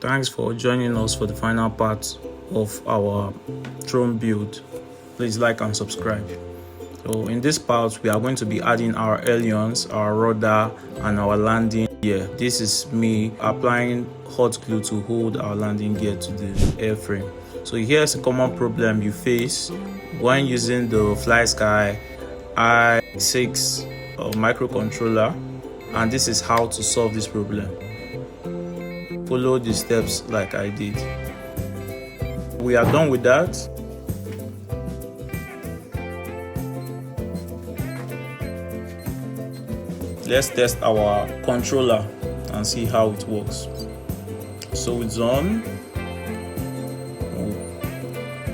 Thanks for joining us for the final part of our drone build. Please like and subscribe. So in this part, we are going to be adding our ailerons, our rudder, and our landing gear. This is me applying hot glue to hold our landing gear to the airframe. So here's a common problem you face when using the FlySky i6 microcontroller, and this is how to solve this problem. Follow the steps like I did. We are done with that. Let's test our controller and see how it works. So it's on.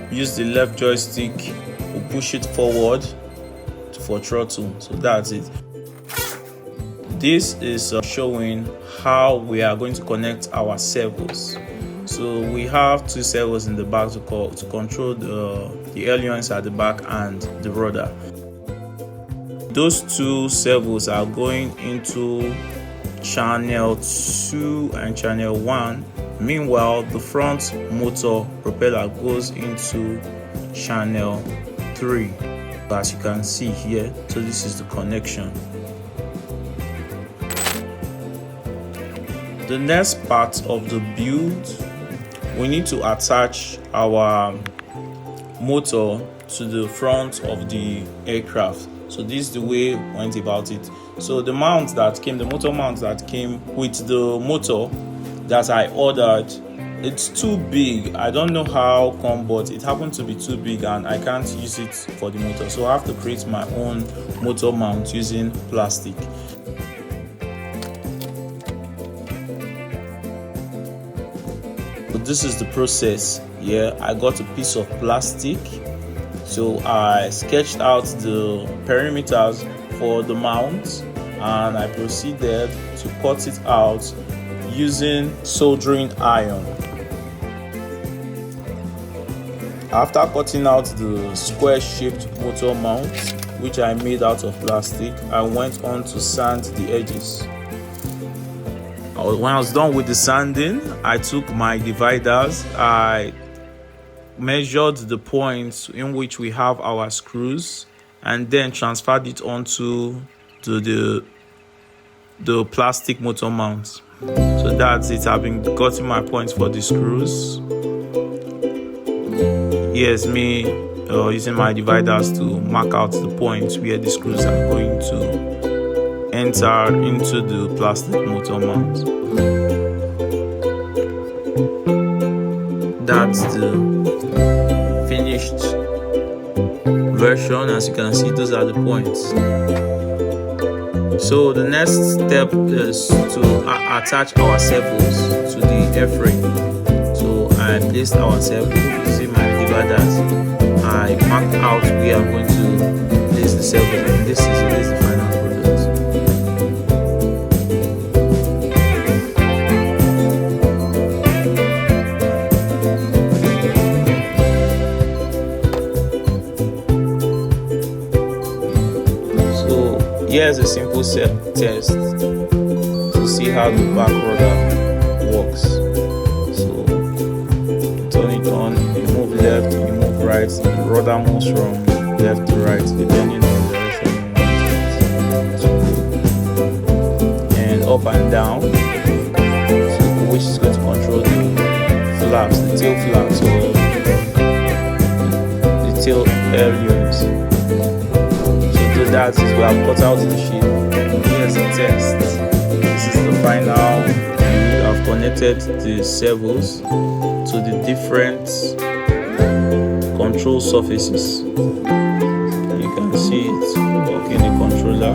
We'll use the left joystick, we'll push it forward for throttle. So that's it. This is showing how we are going to connect our servos. So we have two servos in the back to control the ailerons at the back and the rudder. Those two servos are going into channel 2 and channel 1. Meanwhile, the front motor propeller goes into channel 3, as you can see here. So this is the connection. The next part of the build, we need to attach our motor to the front of the aircraft. So this is the way we went about it. So the motor mount that came with the motor that I ordered, it's too big. I don't know how come, but it happened to be too big and I can't use it for the motor. So I have to create my own motor mount using plastic. So this is the process. Yeah, I got a piece of plastic. So I sketched out the perimeters for the mount and I proceeded to cut it out using soldering iron. After cutting out the square-shaped motor mount, which I made out of plastic, I went on to sand the edges. When I was done with the sanding, I took my dividers, I measured the points in which we have our screws and then transferred it onto the plastic motor mount. So that's it. I've been cutting my points for the screws. Here's me using my dividers to mark out the points where the screws are going to enter into the plastic motor mount. That's the finished version. As you can see, those are the points. So the next step is to attach our servos to the airframe. So I placed our servo using my dividers. I marked out where I'm going to place the servo, and this is the final product. Here's a simple test to see how the back rudder works. So turn it on, you move left, you move right, the rudder moves from left to right depending on the direction you want it. And up and down, so which is going to control the flaps, the tail flaps, or the tail ailerons. That is where I've cut out the sheet. Here's the test. This is the final. I've connected the servos to the different control surfaces. You can see it working the controller.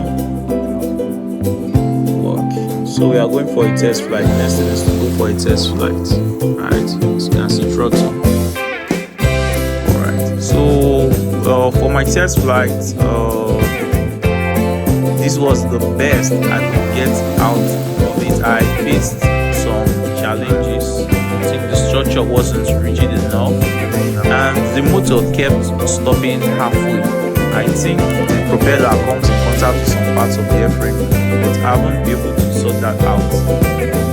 Work. So we are going for a test flight. Next thing is to go for a test flight. Alright, so you can see throttle. Alright, so for my test flight, this was the best I could get out of it. I faced some challenges. I think the structure wasn't rigid enough and the motor kept stopping halfway. I think the propeller comes in contact with some parts of the airframe, but I haven't been able to sort that out.